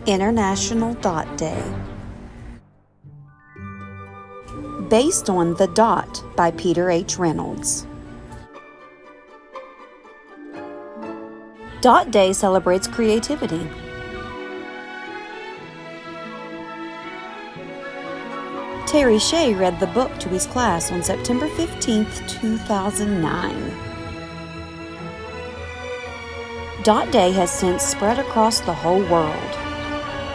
International Dot Day. Based on The Dot by Peter H. Reynolds. Dot Day celebrates creativity. Terry Shea read the book to his class on September 15, 2009. Dot Day has since spread across the whole world.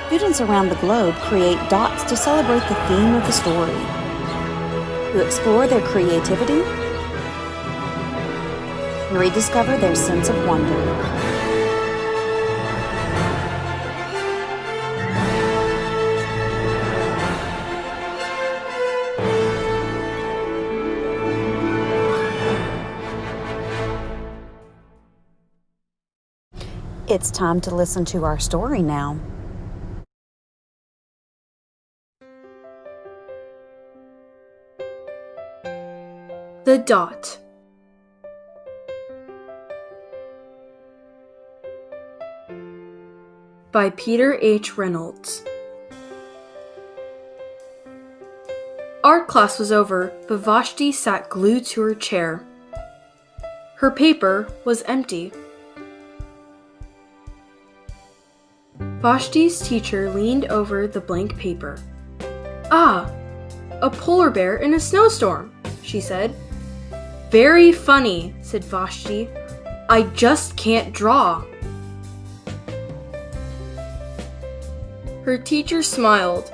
Students around the globe create dots to celebrate the theme of the story, to explore their creativity, and rediscover their sense of wonder. It's time to listen to our story now. The Dot. By Peter H. Reynolds. Art class was over, but Vashti sat glued to her chair. Her paper was empty. Vashti's teacher leaned over the blank paper. "Ah, a polar bear in a snowstorm," she said. "Very funny," said Vashti. "I just can't draw." Her teacher smiled.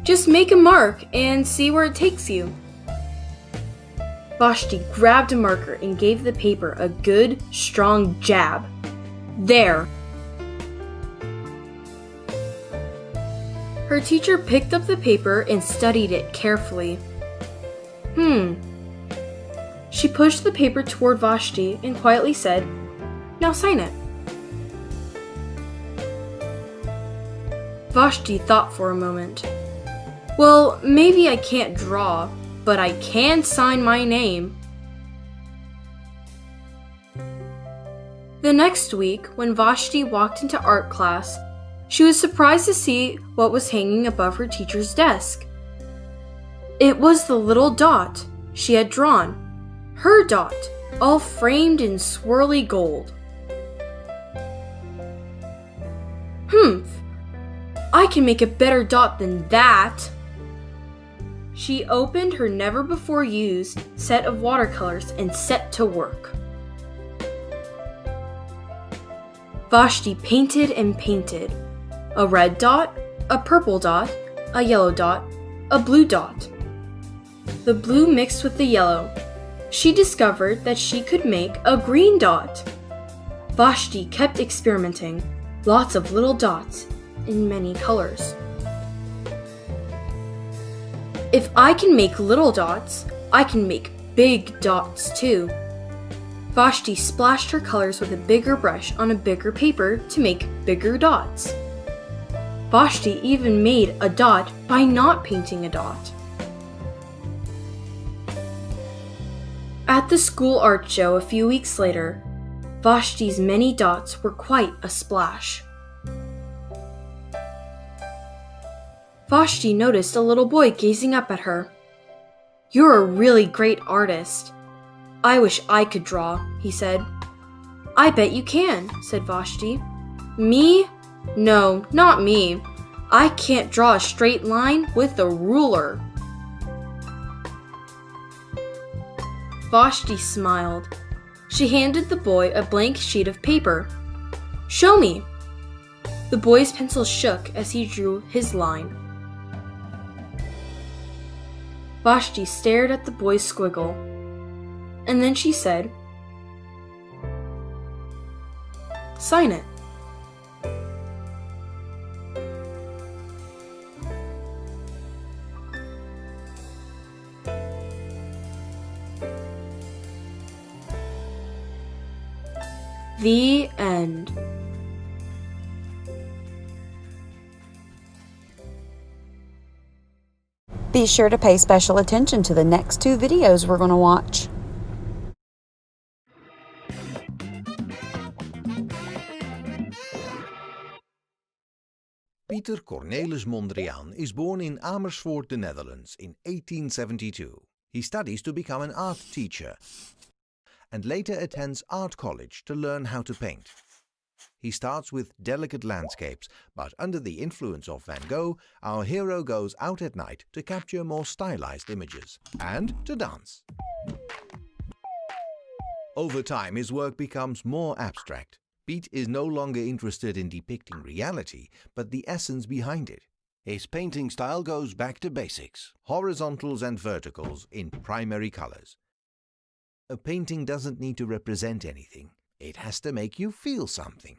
"Just make a mark and see where it takes you." Vashti grabbed a marker and gave the paper a good, strong jab. "There!" Her teacher picked up the paper and studied it carefully. She pushed the paper toward Vashti and quietly said, "Now sign it." Vashti thought for a moment. "Well, maybe I can't draw, but I can sign my name." The next week, when Vashti walked into art class, she was surprised to see what was hanging above her teacher's desk. It was the little dot she had drawn, her dot, all framed in swirly gold. I can make a better dot than that." She opened her never-before-used set of watercolors and set to work. Vashti painted and painted. A red dot, a purple dot, a yellow dot, a blue dot. The blue mixed with the yellow. She discovered that she could make a green dot. Vashti kept experimenting, lots of little dots in many colors. If I can make little dots, I can make big dots too. Vashti splashed her colors with a bigger brush on a bigger paper to make bigger dots. Vashti even made a dot by not painting a dot. At the school art show a few weeks later, Vashti's many dots were quite a splash. Vashti noticed a little boy gazing up at her. "You're a really great artist. I wish I could draw," he said. "I bet you can," said Vashti. "Me? No, not me. I can't draw a straight line with a ruler." Vashti smiled. She handed the boy a blank sheet of paper. "Show me." The boy's pencil shook as he drew his line. Vashti stared at the boy's squiggle, and then she said, "Sign it." The end. Be sure to pay special attention to the next 2 videos we're going to watch. Pieter Cornelis Mondrian is born in Amersfoort, the Netherlands, in 1872. He studies to become an art teacher and later attends art college to learn how to paint. He starts with delicate landscapes, but under the influence of Van Gogh, our hero goes out at night to capture more stylized images and to dance. Over time, his work becomes more abstract. Piet is no longer interested in depicting reality, but the essence behind it. His painting style goes back to basics, horizontals and verticals in primary colors. A painting doesn't need to represent anything. It has to make you feel something.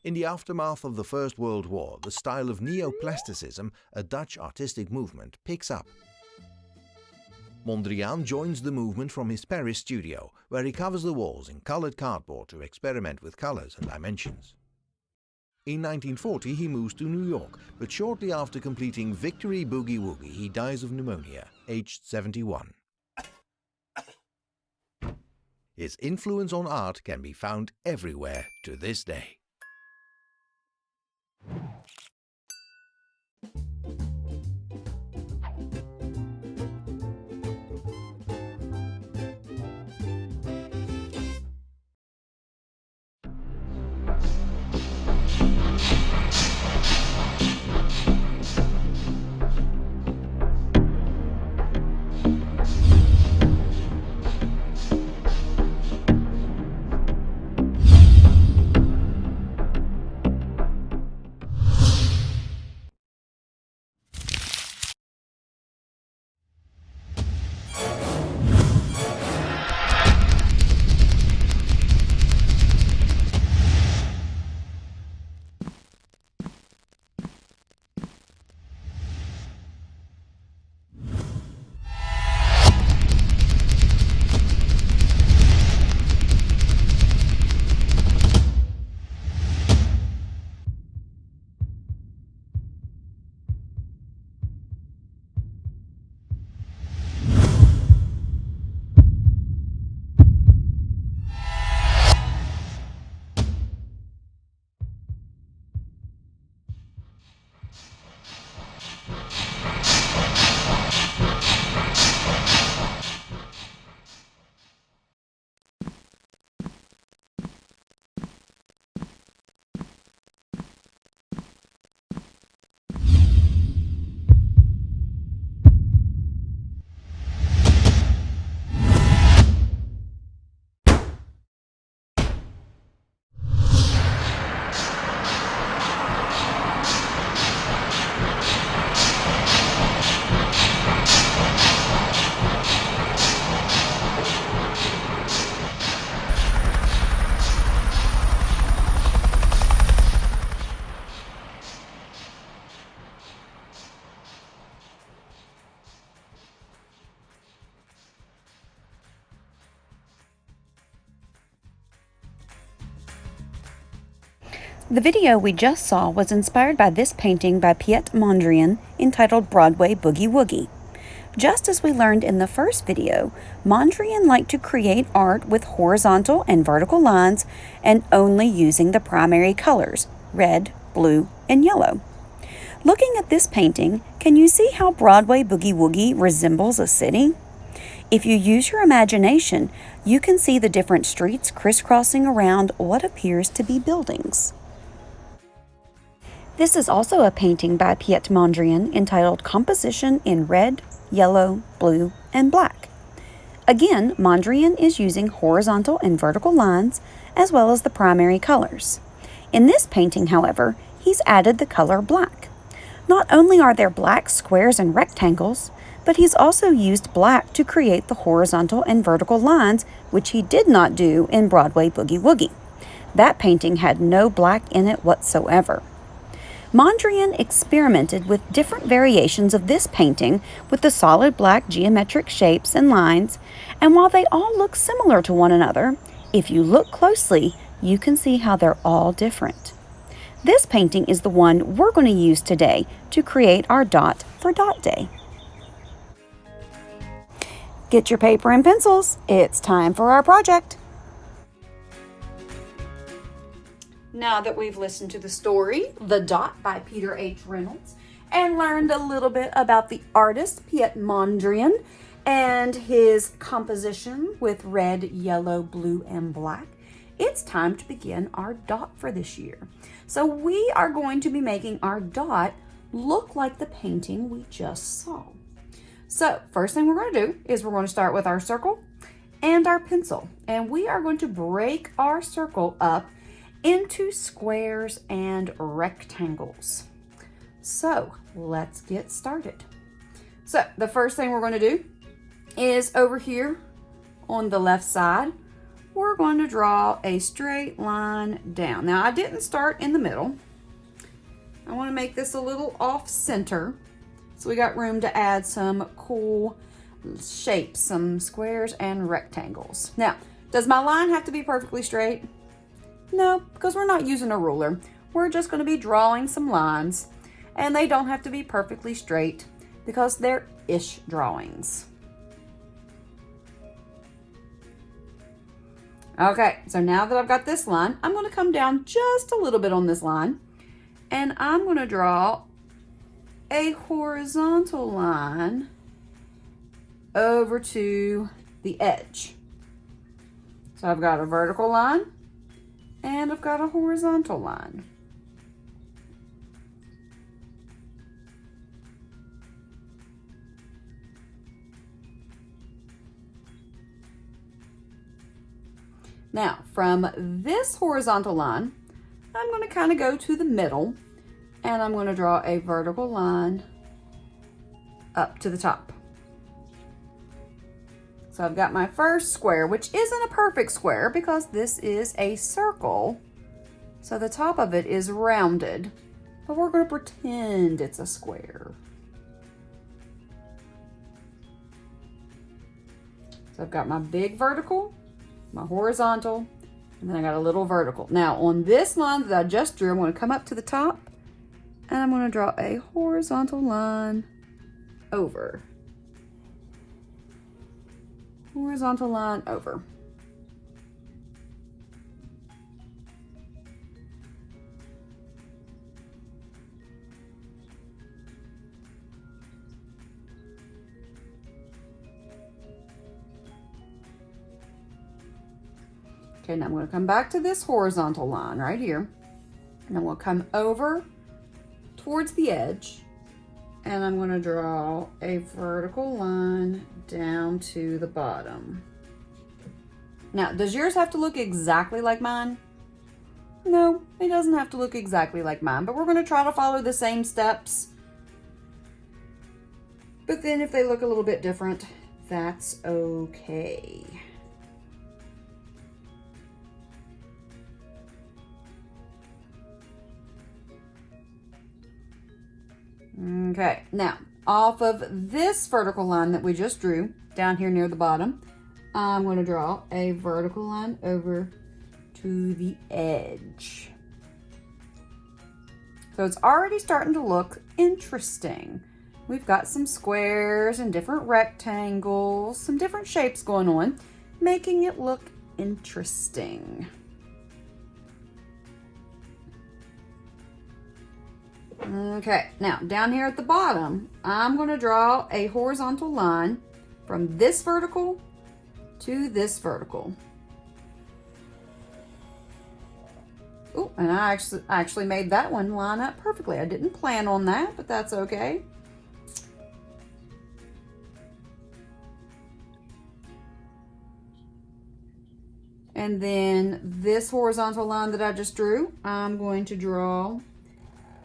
In the aftermath of the First World War, the style of neoplasticism, a Dutch artistic movement, picks up. Mondrian joins the movement from his Paris studio, where he covers the walls in colored cardboard to experiment with colors and dimensions. In 1940 he moves to New York, but shortly after completing Victory Boogie Woogie he dies of pneumonia, aged 71. His influence on art can be found everywhere to this day. The video we just saw was inspired by this painting by Piet Mondrian entitled Broadway Boogie Woogie. Just as we learned in the first video, Mondrian liked to create art with horizontal and vertical lines and only using the primary colors, red, blue, and yellow. Looking at this painting, can you see how Broadway Boogie Woogie resembles a city? If you use your imagination, you can see the different streets crisscrossing around what appears to be buildings. This is also a painting by Piet Mondrian entitled Composition in Red, Yellow, Blue, and Black. Again, Mondrian is using horizontal and vertical lines as well as the primary colors. In this painting, however, he's added the color black. Not only are there black squares and rectangles, but he's also used black to create the horizontal and vertical lines, which he did not do in Broadway Boogie Woogie. That painting had no black in it whatsoever. Mondrian experimented with different variations of this painting with the solid black geometric shapes and lines, and while they all look similar to one another, if you look closely, you can see how they're all different. This painting is the one we're going to use today to create our dot for Dot Day. Get your paper and pencils. It's time for our project. Now that we've listened to the story, The Dot by Peter H. Reynolds, and learned a little bit about the artist, Grade Mondrian, and his composition with red, yellow, blue, and black, it's time to begin our dot for this year. So we are going to be making our dot look like the painting we just saw. So first thing we're going to do is we're going to start with our circle and our pencil. And we are going to break our circle up into squares and rectangles. So let's get started. So the first thing we're going to do is over here on the left side, we're going to draw a straight line down. Now I didn't start in the middle. I want to make this a little off center, so we got room to add some cool shapes, some squares and rectangles. Now, does my line have to be perfectly straight? No, because we're not using a ruler. We're just going to be drawing some lines, and they don't have to be perfectly straight because they're ish drawings. Okay, so now that I've got this line, I'm going to come down just a little bit on this line, and I'm going to draw a horizontal line over to the edge. So I've got a vertical line and I've got a horizontal line. Now, from this horizontal line, I'm going to kind of go to the middle, and I'm going to draw a vertical line up to the top. So I've got my first square, which isn't a perfect square because this is a circle. So the top of it is rounded, but we're going to pretend it's a square. So I've got my big vertical, my horizontal, and then I got a little vertical. Now on this line that I just drew, I'm going to come up to the top and I'm going to draw a horizontal line over. Horizontal line over. Okay, now I'm going to come back to this horizontal line right here, and I'm going to come over towards the edge, and I'm going to draw a vertical line down to the bottom. Now, does yours have to look exactly like mine? No, it doesn't have to look exactly like mine, but we're going to try to follow the same steps. But then if they look a little bit different, that's okay. Okay, now off of this vertical line that we just drew down here near the bottom, I'm going to draw a vertical line over to the edge. So it's already starting to look interesting. We've got some squares and different rectangles, some different shapes going on, making it look interesting. Okay, now down here at the bottom, I'm going to draw a horizontal line from this vertical to this vertical. Oh, and I actually made that one line up perfectly. I didn't plan on that, but that's okay. And then this horizontal line that I just drew, I'm going to draw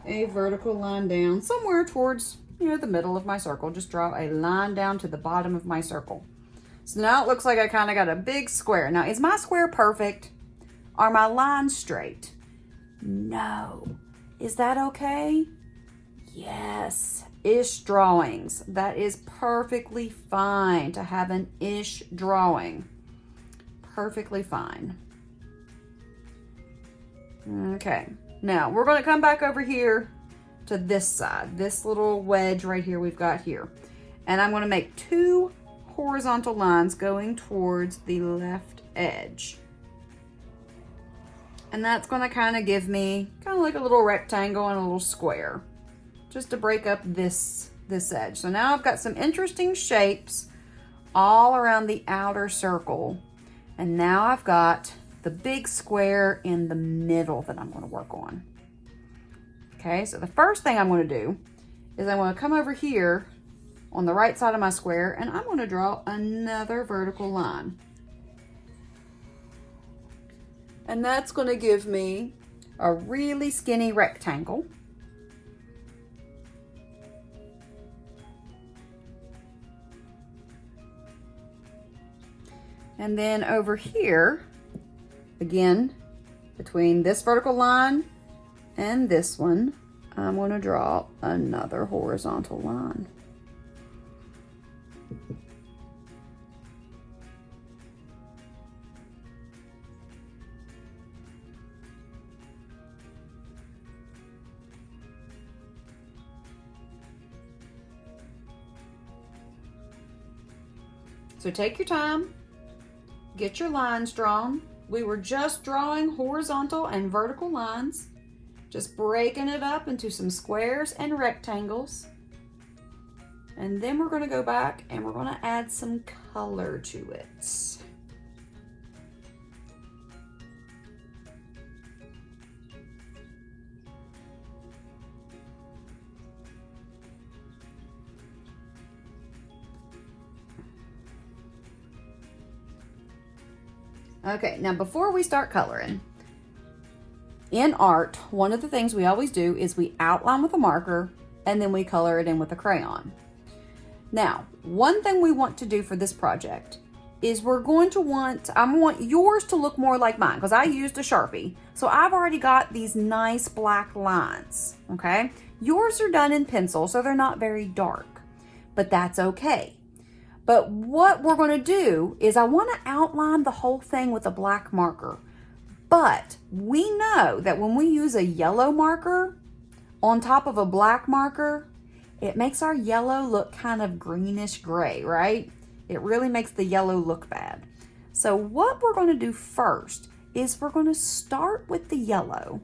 a vertical line down somewhere towards, the middle of my circle. Just draw a line down to the bottom of my circle. So now it looks like I kind of got a big square. Now, is my square perfect? Are my lines straight? No. Is that okay? Yes. Ish drawings. That is perfectly fine to have an ish drawing. Perfectly fine. Okay. Now, we're going to come back over here to this side. This little wedge right here we've got here. And I'm going to make two horizontal lines going towards the left edge. And that's going to kind of give me kind of like a little rectangle and a little square, just to break up this edge. So now I've got some interesting shapes all around the outer circle. And now I've got the big square in the middle that I'm going to work on. Okay, so the first thing I'm going to do is I'm going to come over here on the right side of my square, and I'm going to draw another vertical line. And that's going to give me a really skinny rectangle. And then over here, again, between this vertical line and this one, I'm going to draw another horizontal line. So take your time, get your lines drawn. We were just drawing horizontal and vertical lines, just breaking it up into some squares and rectangles. And then we're going to go back and we're going to add some color to it. Okay, now before we start coloring, in art, one of the things we always do is we outline with a marker and then we color it in with a crayon. Now, one thing we want to do for this project is I want yours to look more like mine because I used a Sharpie. So I've already got these nice black lines, okay? Yours are done in pencil, so they're not very dark, but that's okay. But what we're going to do is I want to outline the whole thing with a black marker. But we know that when we use a yellow marker on top of a black marker, it makes our yellow look kind of greenish gray, right? It really makes the yellow look bad. So what we're going to do first is we're going to start with the yellow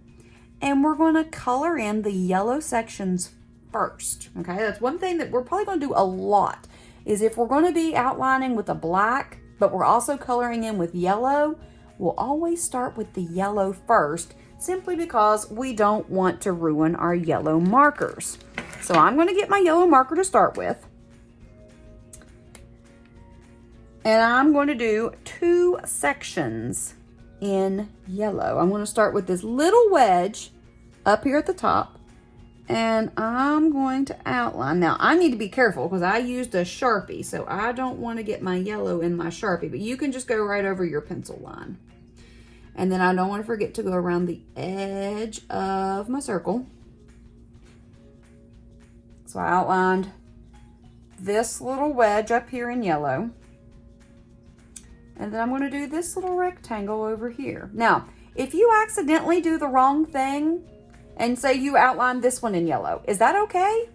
and we're going to color in the yellow sections first. Okay, that's one thing that we're probably going to do a lot. Is if we're going to be outlining with a black, but we're also coloring in with yellow, we'll always start with the yellow first, simply because we don't want to ruin our yellow markers. So I'm going to get my yellow marker to start with. And I'm going to do 2 sections in yellow. I'm going to start with this little wedge up here at the top. And I'm going to outline. Now, I need to be careful because I used a Sharpie, so I don't want to get my yellow in my Sharpie, but you can just go right over your pencil line. And then I don't want to forget to go around the edge of my circle. So I outlined this little wedge up here in yellow. And then I'm going to do this little rectangle over here. Now, if you accidentally do the wrong thing, and say you outlined this one in yellow, is that okay?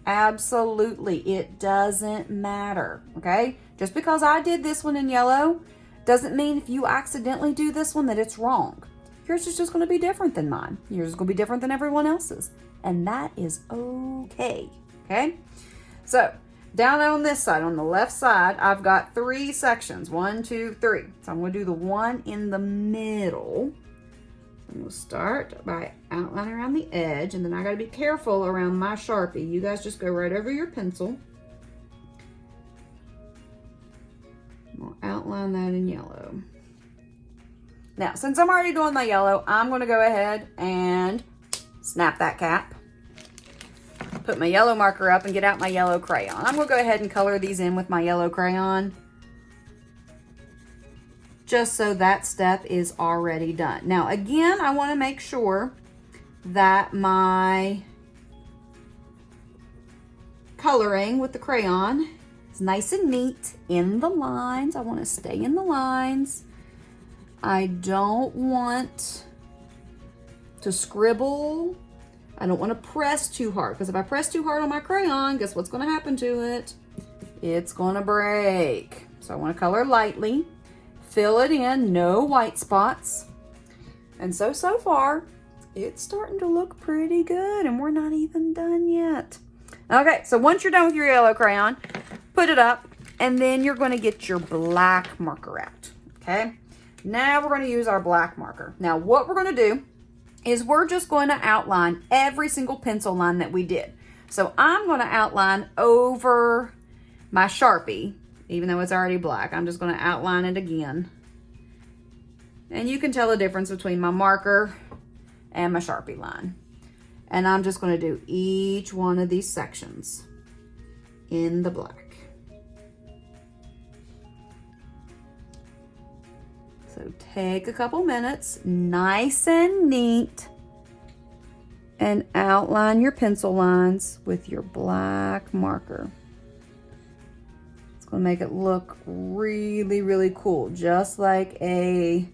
Absolutely, it doesn't matter, okay? Just because I did this one in yellow doesn't mean if you accidentally do this one that it's wrong. Yours is just gonna be different than mine. Yours is gonna be different than everyone else's, and that is okay, okay? So, down on this side, on the left side, I've got 3 sections, 1, 2, 3. So I'm gonna do the one in the middle. We'll start by outlining around the edge, and then I got to be careful around my Sharpie. You guys just go right over your pencil. We'll outline that in yellow. Now, since I'm already doing my yellow, I'm going to go ahead and snap that cap. Put my yellow marker up and get out my yellow crayon. I'm going to go ahead and color these in with my yellow crayon, just so that step is already done. Now, again, I want to make sure that my coloring with the crayon is nice and neat in the lines. I want to stay in the lines. I don't want to scribble. I don't want to press too hard, because if I press too hard on my crayon, guess what's going to happen to it? It's going to break. So I want to color lightly. Fill it in, no white spots. And so far, it's starting to look pretty good, and we're not even done yet. Okay, so once you're done with your yellow crayon, put it up, and then you're going to get your black marker out, okay? Now we're going to use our black marker. Now what we're going to do is we're just going to outline every single pencil line that we did. So I'm going to outline over my Sharpie, even though it's already black. I'm just going to outline it again. And you can tell the difference between my marker and my Sharpie line. And I'm just going to do each one of these sections in the black. So take a couple minutes, nice and neat, and outline your pencil lines with your black marker. It's going to make it look really, really cool, just like a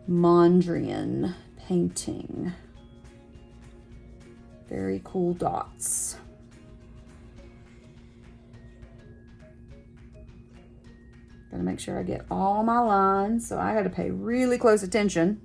Mondrian painting. Very cool dots. Gotta make sure I get all my lines, so I had to pay really close attention.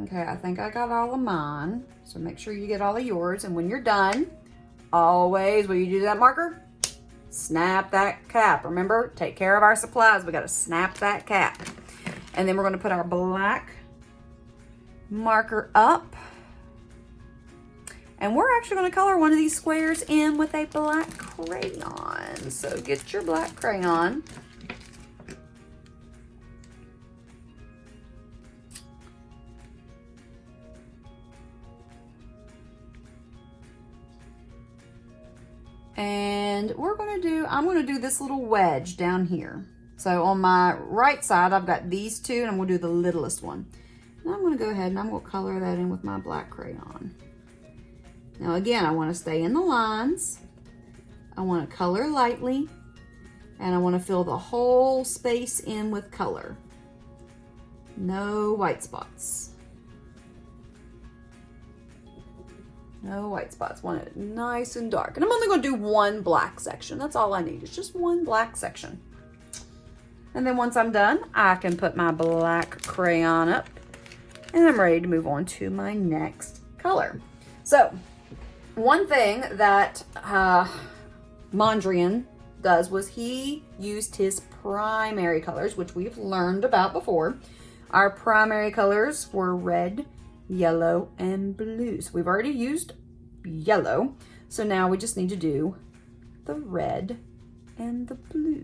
Okay, I think I got all of mine. So make sure you get all of yours. And when you're done, always, when you do that marker, snap that cap. Remember, take care of our supplies. We got to snap that cap. And then we're going to put our black marker up. And we're actually going to color one of these squares in with a black crayon. So get your black crayon. And I'm going to do this little wedge down here. So on my right side, I've got these two, and I'm going to do the littlest one. And I'm going to go ahead and I'm going to color that in with my black crayon. Now again, I want to stay in the lines. I want to color lightly, and I want to fill the whole space in with color. No white spots. No white spots. Want it nice and dark. And I'm only going to do one black section. That's all I need. It's just one black section. And then once I'm done, I can put my black crayon up, and I'm ready to move on to my next color. So one thing that Mondrian does was he used his primary colors, which we've learned about before. Our primary colors were red, yellow, and blue. So we've already used yellow. So now we just need to do the red and the blue.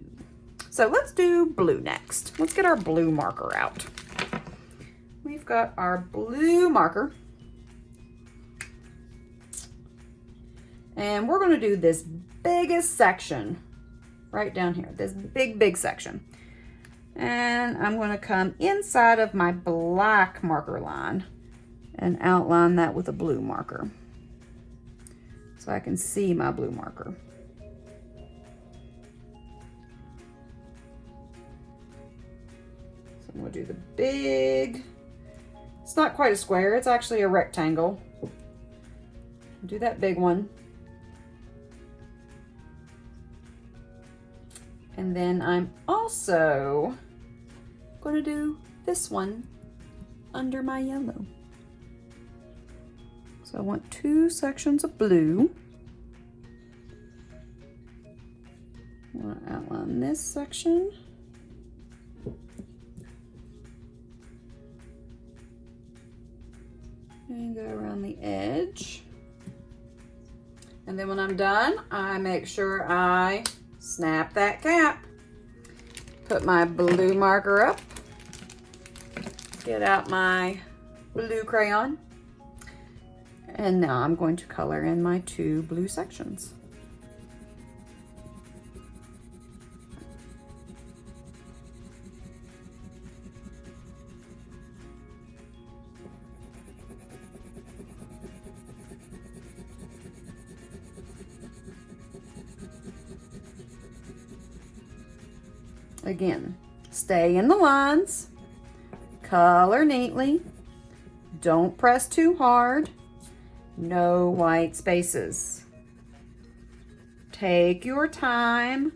So let's do blue next. Let's get our blue marker out. We've got our blue marker. And we're going to do this biggest section right down here, this big section. And I'm going to come inside of my black marker line and outline that with a blue marker so I can see my blue marker. So I'm going to do the big, it's not quite a square, it's actually a rectangle. Do that big one. And then I'm also going to do this one under my yellow. So I want two sections of blue. I want to outline this section. And go around the edge. And then when I'm done, I make sure I snap that cap. Put my blue marker up. Get out my blue crayon. And now I'm going to color in my two blue sections. Again, stay in the lines, color neatly, don't press too hard, No white spaces. Take your time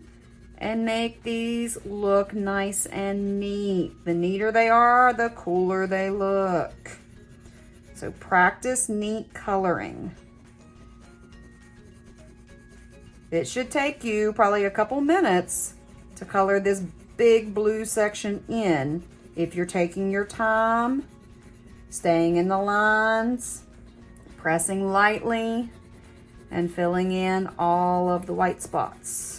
and make these look nice and neat. The neater they are, the cooler they look. So practice neat coloring. It should take you probably a couple minutes to color this big blue section in if you're taking your time, staying in the lines, pressing lightly, and filling in all of the white spots.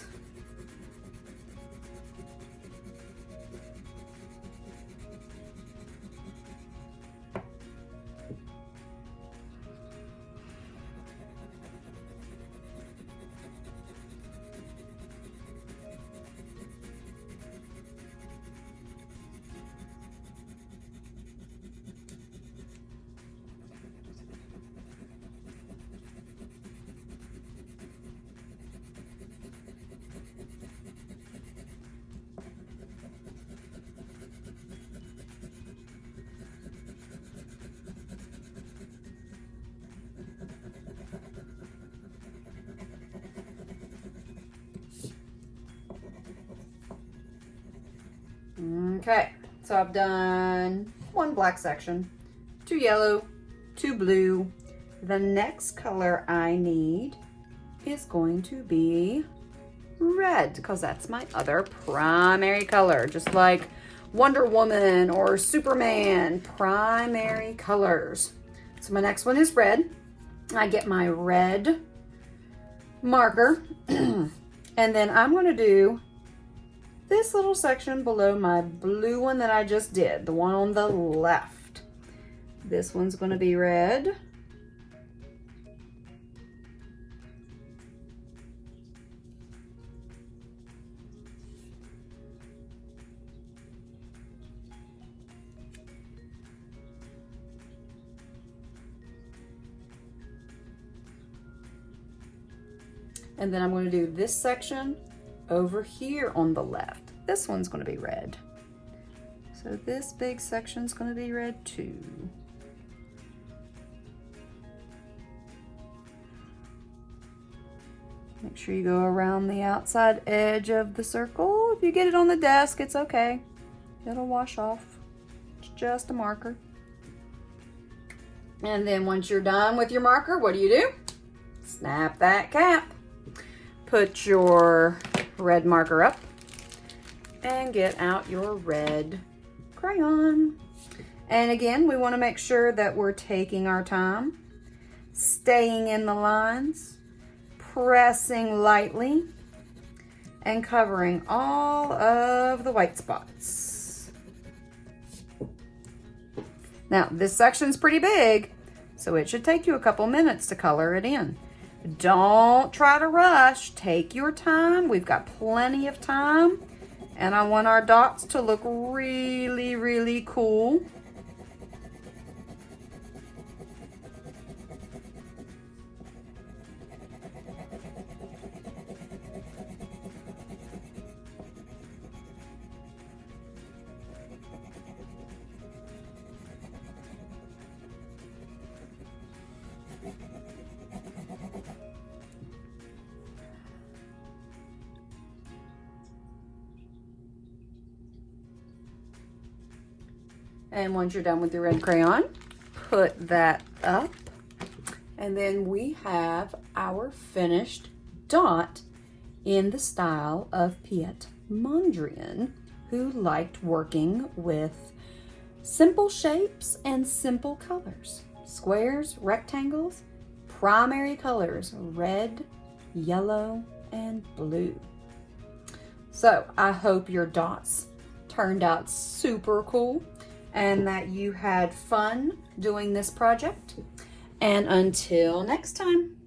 Okay, so I've done one black section, 2 yellow, 2 blue. The next color I need is going to be red, because that's my other primary color, just like Wonder Woman or Superman, primary colors. So my next one is red. I get my red marker, and then I'm going to do this little section below my blue one that I just did, the one on the left. This one's going to be red. And then I'm going to do this section over here on the left. This one's going to be red. So this big section's going to be red too. Make sure you go around the outside edge of the circle. If you get it on the desk, it's okay. It'll wash off. It's just a marker. And then once you're done with your marker, what do? Snap that cap. Put your red marker up and get out your red crayon. And again, we want to make sure that we're taking our time, staying in the lines, pressing lightly, and covering all of the white spots. Now, this section's pretty big, so it should take you a couple minutes to color it in. Don't try to rush. Take your time. We've got plenty of time. And I want our dots to look really, really cool. And once you're done with your red crayon, put that up. And then we have our finished dot in the style of Grade Mondrian, who liked working with simple shapes and simple colors. Squares, rectangles, primary colors, red, yellow, and blue. So I hope your dots turned out super cool and that you had fun doing this project. And until next time.